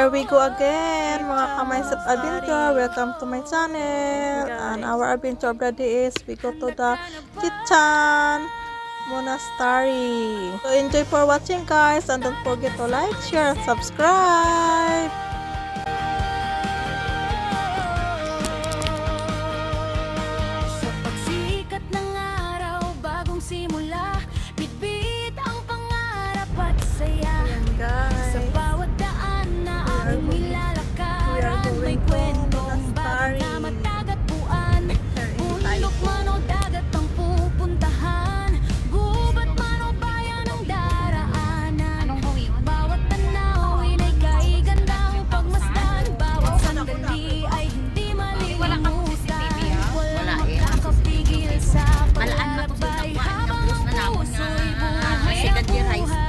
Here we go again, mga kamaysap adventure. Welcome to my channel. And our adventure of the day is we go to the Chichen Monastery. So enjoy for watching, guys, and don't forget to like, share, and subscribe. Sa pagsikat ng araw, bagong simula, bitbit ang pangarap at saya. Guys, Sa bawat daan na aking nilalakaran, may kwentong bago na matagatuan. Bundok man o dagat ang pupuntahan, gubat man o bayan ang daraanan. Bawat tanawin ay kay gandang pagmasdan, bawat sandali ay hindi malilimutan. Walang makakapigil sa paglalakbay habang ang puso'y buhay. Second year high school.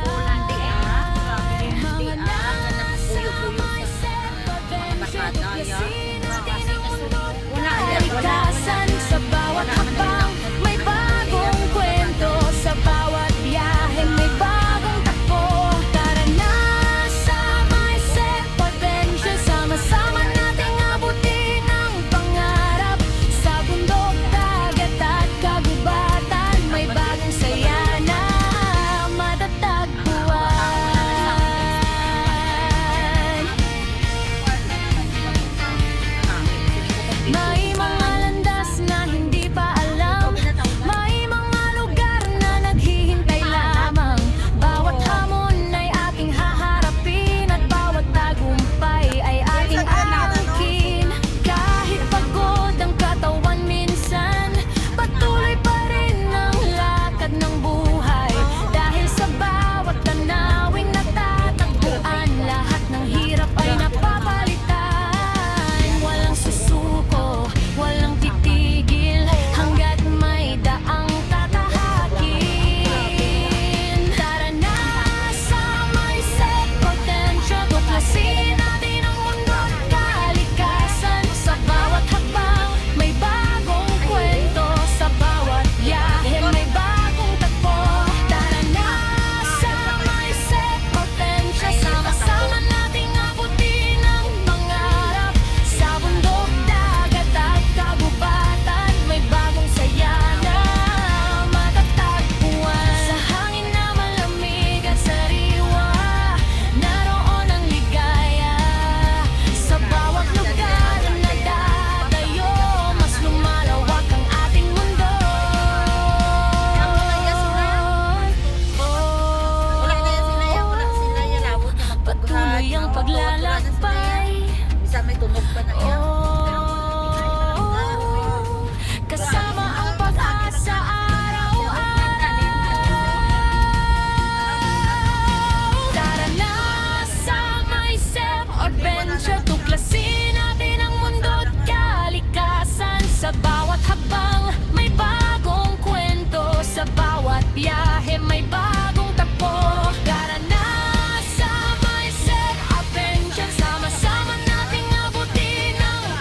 Kalikasan sa bawat hakbang, may bagong kwento. Sa bawat biyahe, may bagong takbo. Tara na sa My Step Adventure, sama-sama nating abutin ang pangarap. Sa bundok, dagat at kagubatan, may bagong saya na matatagpuan. May mga landas na hindi pa alam, may mga lugar na naghihintay lamang. Bawat hamon ay ating haharapin, at bawat tagumpay ay ating aangkin. Kahit pagod ang katawan minsan, patuloy pa rin ang lakad ng buhay. Dahil sa bawat tanawing natatagpuan, lahat ng hirap ay napapalitan. Walang susuko, walang titigil, hanggat may daang tatahakin. Tara na sa My Step Adventure, tuklasin natin ang mundo at kalikasan. Sa bawat hakbang, may bagong kwento. Sa bawat biyahe, may bagong tagpo. Tara na sa My Step Adventure, sama-sama nating abutin ang pangarap. Sa bundok, dagat at kagubatan, may bagong saya na matatagpuan. Sa hangin na malamig at sariwa, naroon ang ligaya. Sa bawat lugar na dadayo, mas lumalawak ang ating mundo. Patuloy ang paglalakbay, Isa may tunog pa na yan. kasama ang pag-asa araw-araw. Tara na sa My Step Adventure, tuklasin natin ang mundo at kalikasan. Sa bawat hakbang, may bagong kwento. Sa bawat biyahe, may bagong takbo. Tara na sa My Step Adventure, sama-sama nating abutin ang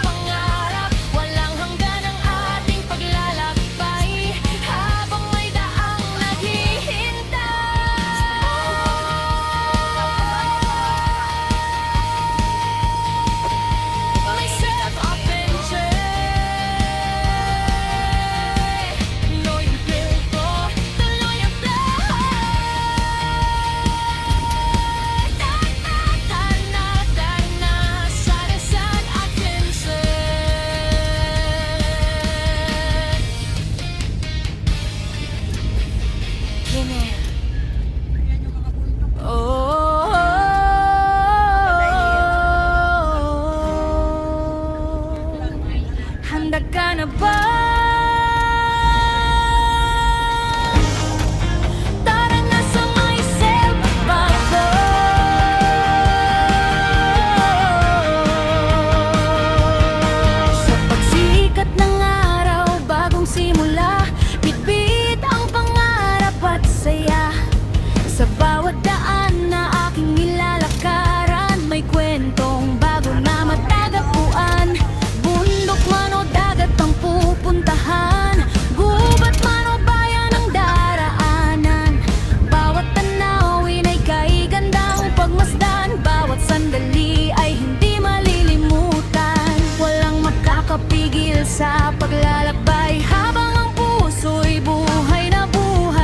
sa paglalakbay habang ang puso'y buhay na buhay.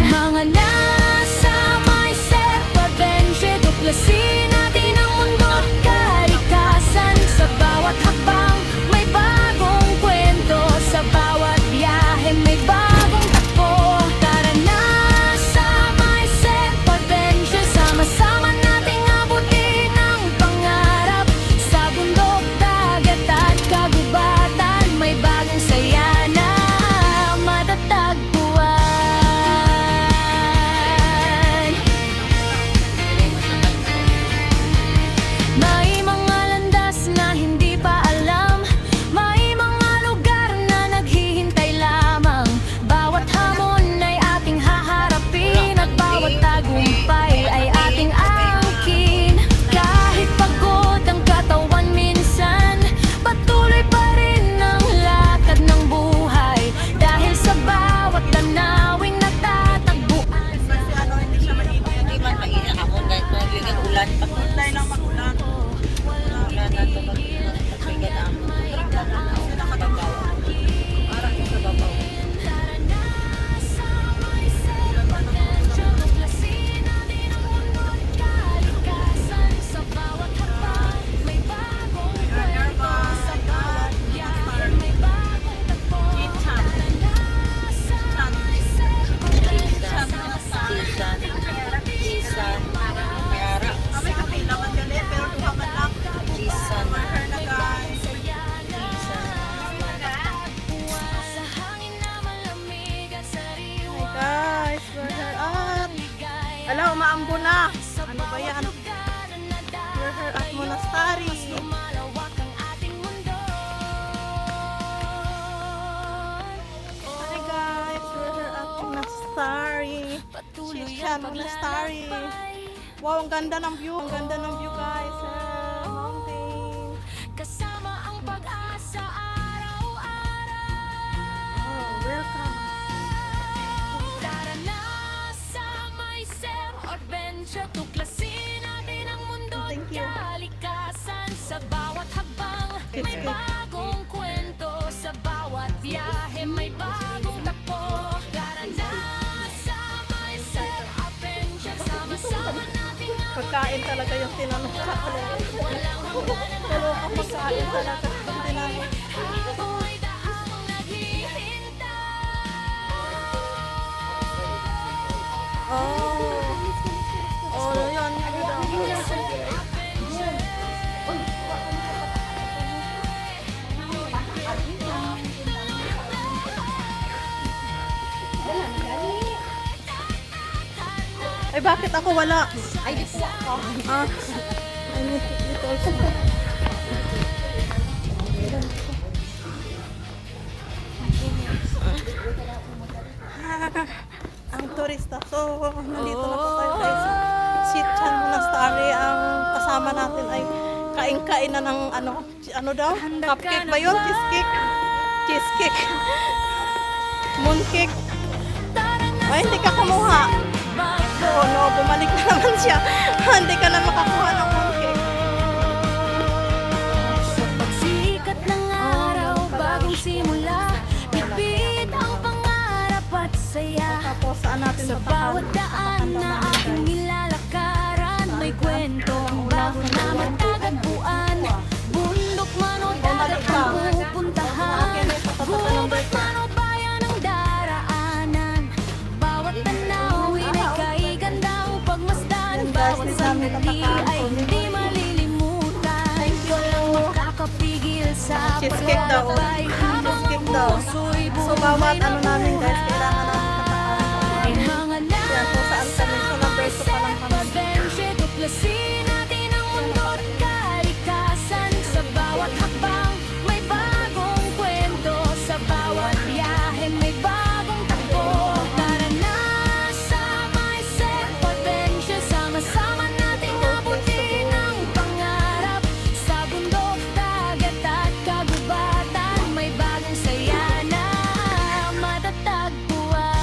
Mga nasa may self-adventure, tuklasin natin ang mundo't kalikasan. Sa bawat hakbang may bagong kwento, sa bawat biyahe may bagong takbo. Tara na sa may self-adventure, sama-sama nating abutin ang pangarap. Sa bundok, dagat at kagubatan, may bagong saya na matatagpuan. May mga landas na hindi pa alam, may mga lugar na naghihintay lamang. Bawat hamon ay ating haharapin at bawat tagumpay ay ating angkin. Kahit pagod ang katawan minsan, patuloy pa rin ang lakad ng buhay. Dahil sa bawat tanawing natatagpuan. Hindi man mainit ako kahit nagliging ulan. Pagkulay lang magulan. Ulan na ito magbigan ang nakababaw. Parang yung nababaw. Tara na sa may self-adventure, tuklasin natin ang mundo't kalikasan. Sa bawat hakbang may bagong kwento, sa bawat biyahe may bagong takbo. Tara na sa may self-adventure, sama-sama Kisan. Mayara. Kami kapilaman galit, pero duha man lang. Kisan. Mahal na guys. sa hangin na malamig at sariwa. Hi guys, we're here at... Ala, umaambo na. Ano ba yan? We're here at Monastery. Lumalawak ang ating mundo. Hi guys, we're here at Monastery. Patuloy Chichen ang Monastery. paglalakbay. Wow, ang ganda ng view. Ang ganda ng view guys. Mountain. Kasama ang pag-asa araw-araw. Oh, welcome. Tara na sa may self-adventure, tuklasin natin ang mundo't Thank you. kalikasan. Sa bawat hakbang may It's good. bagong kwento, sa bawat biyahe may bagong takbo. Tara na sa may self-adventure, sama-sama nating Pagkain talaga yung tinanong sa akin. Pero ang pagkain talaga yung tinanong. Ako'y daang naghihintay. Oh. Oh, yun. Ay, bakit ako wala? Ay, di po ako. Ah, I need to eat also. Ang turista. So, nandito na po tayo guys. Chichen Monastery. Ang kasama natin ay kain-kain na ng ano daw? Cupcake ba yun? Cheesecake? Cheesecake. Mooncake. Ay, hindi ka kumuha. Oh no, bumalik na naman siya. Hindi ka na makakuha ng mooncake. Sa pagsikat ng araw, bagong simula, bibit ang pangarap at saya. Tapos saan natin Sa bawat daan na ating nilalakaran, may kwentong bago na matagagpuan. Bundok man o dagat ang pupuntahan, gubat man o bayan ang daraanan. Bawat tanawin ay kaigandang pagmasdan, bawat sandali ay hindi malilimutan. Walang makakapigil sa Cheesecake daw. paglalakbay habang ang Cheesecake daw. puso'y So bawat buhay na namin guys, kailangan natin buhay. Mga Yan, kung saan kami. So number 2 pa lang kami. adventure, tuklasin natin ang mundo't kalikasan. Sa bawat hakbang may bagong kwento, sa bawat biyahe may bagong takbo. Tara na sa may self-adventure, sama-sama nating abutin ang pangarap. Sa bundok, dagat at kagubatan, may bagong saya na matatagpuan.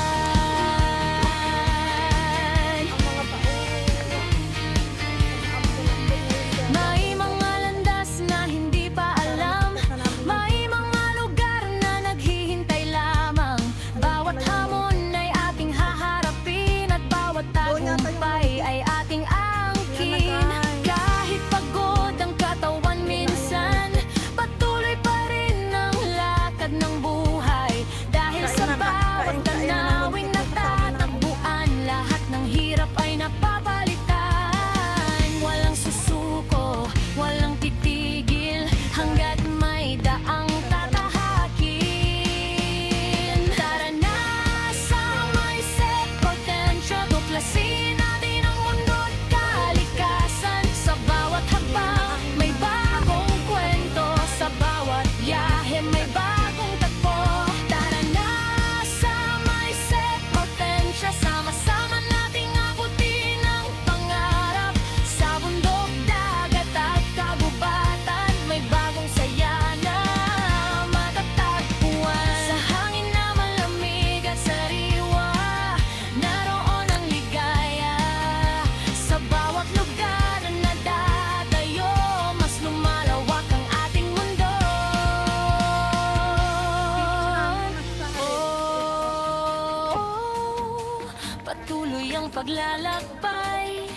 paglalakbay.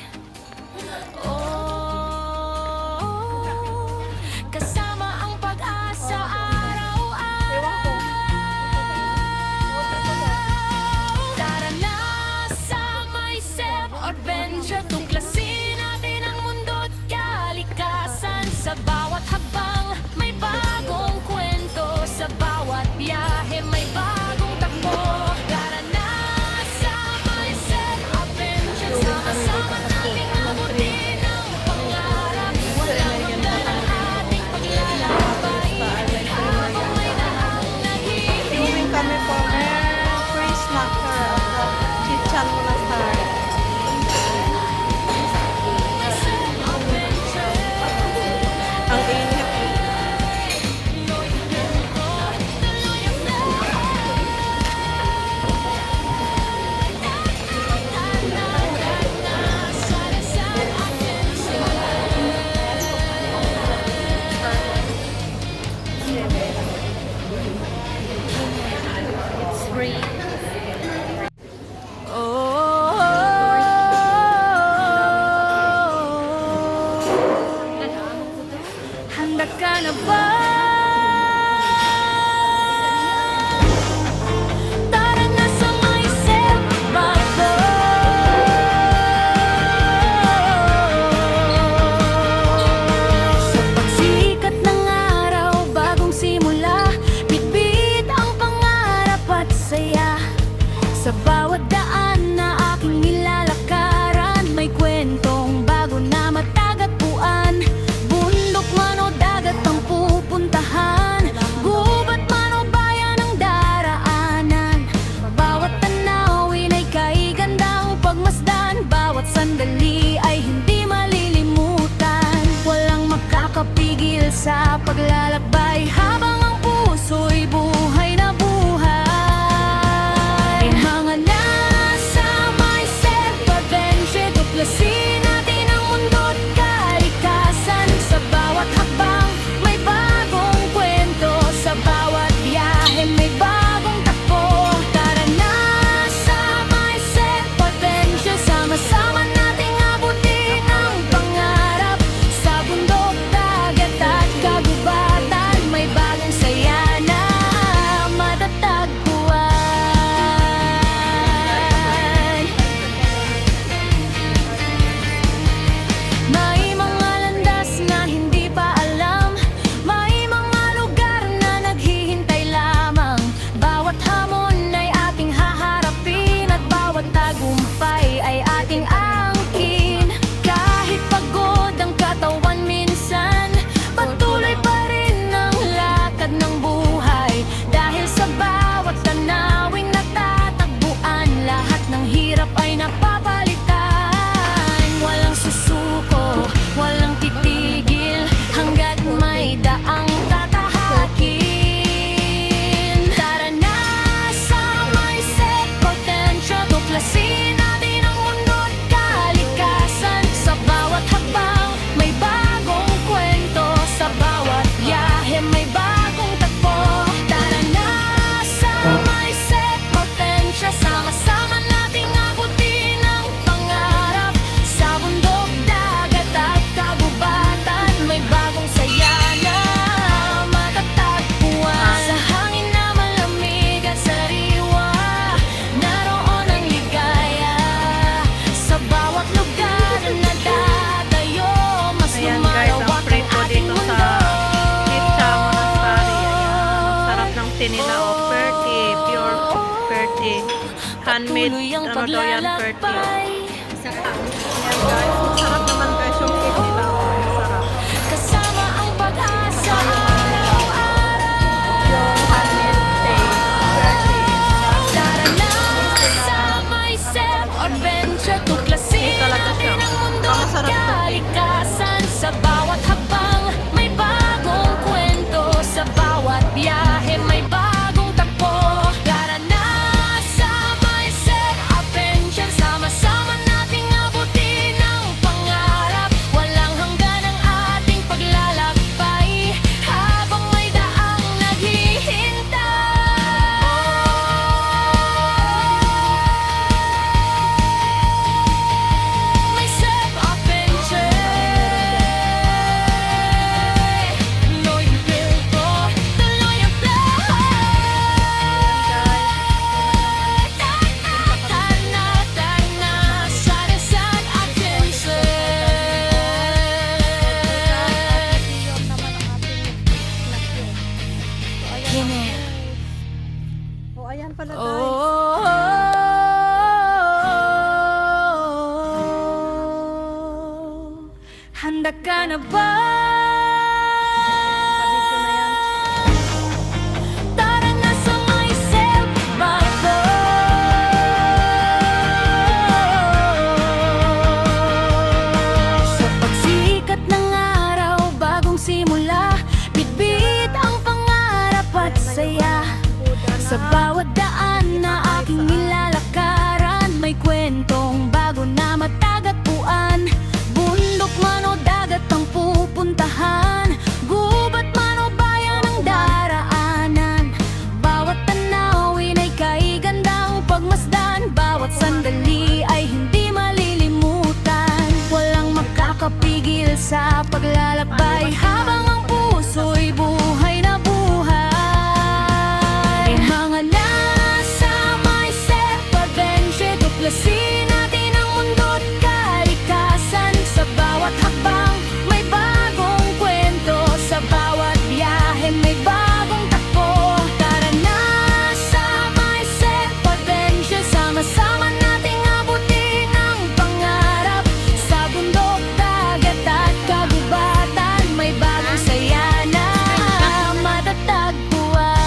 Oh, kasama ang pag-asa araw-araw. Tara na sa myself adventure, tuklasin natin ang mundo't kalikasan. Sa bawat habang may bagong kwento, sa bawat biyahe may bagong takbo. Tara na sa myself adventure, sama-sama nating abutin ang pangarap. Walang magdala ating paglalakbay, habang may daang naghihintay. Iuwing kami for free snacker of the Chichen Monastery. Ang init. Handa ka na ba? Tara na sa myself bago. Sa pagsikat ng araw, bagong simula, bitbit ang pangarap at saya. Sa bawat daan na aking nilalakaran, may kwentong bago na matagatpuan. Bundok man o dagat ang pupuntahan, gubat man o bayan ang daraanan. Bawat tanawin ay kay gandang pagmasdan, bawat sandali ay hindi malilimutan. Walang makakapigil sa paglalakbay, habang ang puso'y buhay na buhay. Mga nasa myself adventure, tuklasin natin ang mundo't kalikasan. Sa bawat hakbang may bagong kwento, sa bawat biyahe may bagong takbo. Tara na sa myself adventure, sama-sama nating abutin ang pangarap. Sa bundok, dagat at kagubatan, may bagong saya na matatagpuan. May mga landas na hindi pa alam, may mga lugar na naghihintay lamang. Bawat hamon ay ating haharapin, at bawat tagumpay ay ating angkin. Kahit pagod ang katawan minsan, patuloy pa rin ang lakad ng buhay. Dahil sa bawat tanawing natatagpuan, lahat ng hirap ay napapalitan. Walang susuko, walang titigil, hanggat may daang tatahakin. Tara na sa myself potential, tuklasin natin ang mundo't kalikasan. Sa bawat hakbang may bagong kwento, sa bawat biyahe may bagong takbo. Tara na sa myself potential, sama-sama nating abutin ang pangarap. Sa bundok, dagat at kagubatan, may bagong saya na matatagpuan. Sa hangin na malamig at sariwa, naroon ang ligaya. Sa bawat lugar na dadayo, mas Ayan guys, ang lumalawak free ang po ating dito mundo. sa Chichen Monastery. Ayan, sarap ng tinila o perti, pure perti. Handmade, Patuloy ang ano daw yan, perti. paglalakbay. Ayan guys, masarap naman guys yung cake nila. Oh, masarap. Kasama ang pag-asa araw-araw. Yung handmade cake, perti. Tara na sa myself adventure, tuklasin Talaga siya. natin ang mundo't Masarap ito. kalikasan. Sa bawat habang may bagong kwento, sa bawat biyahe may bagong takbo. Tara na sa myself adventure, sama-sama nating abutin ang Handa ka na ba? Pabidyo na yan. Tara na sa may self-bago. Sa pagsikat ng araw, bagong simula, bitbit ang pangarap at saya. Sa bawat daan na aking nilalakaran, may kwentong bago na matagpuan. Bundok man o dagat ang pupuntahan, gubat man o bayan ang daraanan. Bawat tanawin ay kaigandang pagmasdan, bawat sandali ay hindi malilimutan. Walang makakapigil sa paglalakbay habang ang puso'y buhay na buhay. Mga nasa may self-adventure, tuklasin natin ang mundo't kalikasan. Sa bawat hakbang may bagong kwento, sa bawat biyahe may bagong takbo. Tara na sa may self-adventure, sama-sama nating abutin ang pangarap. Sa bundok, dagat at kagubatan, may bagong saya na matatagpuan.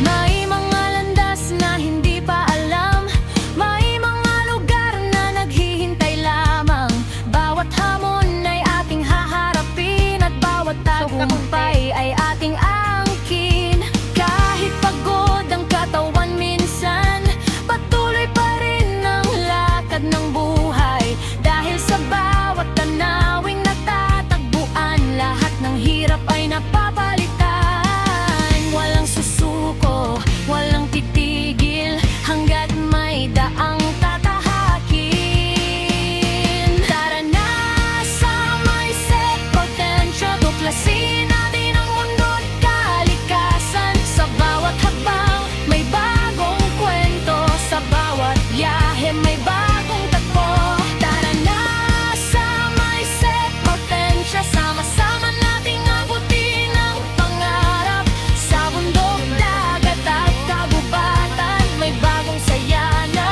May mga landas na hindi pa alam, may mga lugar na naghihintay lamang. Bawat hamon ay ating haharapin, at bawat tagumpay ay ating angkin. Kahit pagod ang katawan minsan, patuloy pa rin ang lakad ng buhay. Dahil sa bawat tanawing natatagpuan, lahat ng hirap ay napapalitan. Walang susuko, walang titigil, hanggat may daang tatahakin. Tara na sa may self-potential, tuklasin natin ang mundo't kalikasan. Sa bawat hakbang may bagong kwento, sa bawat biyahe may bagong takbo. Tara na sa may self-potential, sama-sama nating abutin ang pangarap. Sa bundok, dagat at kagubatan, may bagong saya na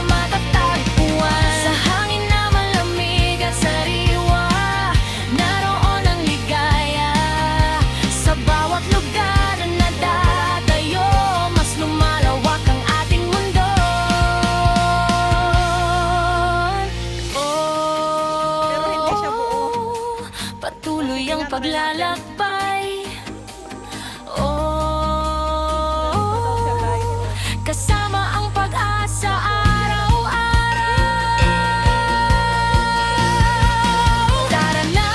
matatagpuan. Sa hangin na malamig at sariwa, naroon ang ligaya. Sa bawat lugar na dadayo, mas lumalawak ang ating mundo. Pero hindi siya buo. Patuloy ang paglalakbay. Kasama ang pag-asa araw-araw. Tara na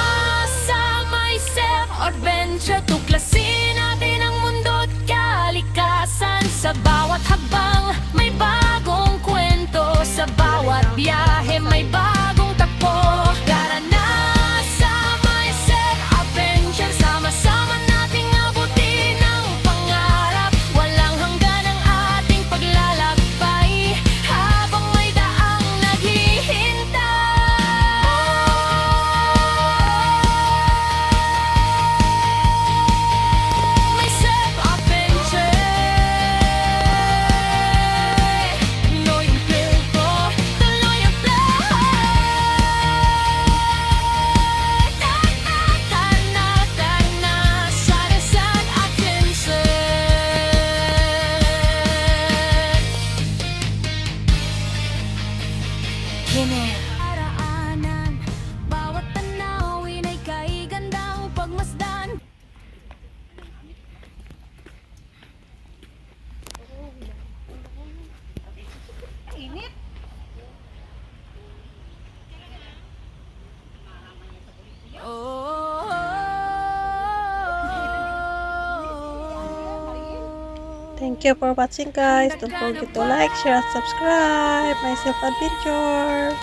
sa may self-adventure, tuklasin natin ang mundo't kalikasan. Sa bawat habang may bagong kwento, sa bawat biyahe may bagong takbo. Tara na sa may self-adventure, sama-sama nating abutin ang pangarap. Walang hanggan ang ating paglalakbay, habang may daang naghihintay. May self-adventure, tuloy ang tempo, tuloy ang Tana, sarasan atin sa Araanan, bawat tanawin ay kaigandang pagmasdan. Thank you for watching, guys. Don't forget to like, share, and subscribe. My self-adventure.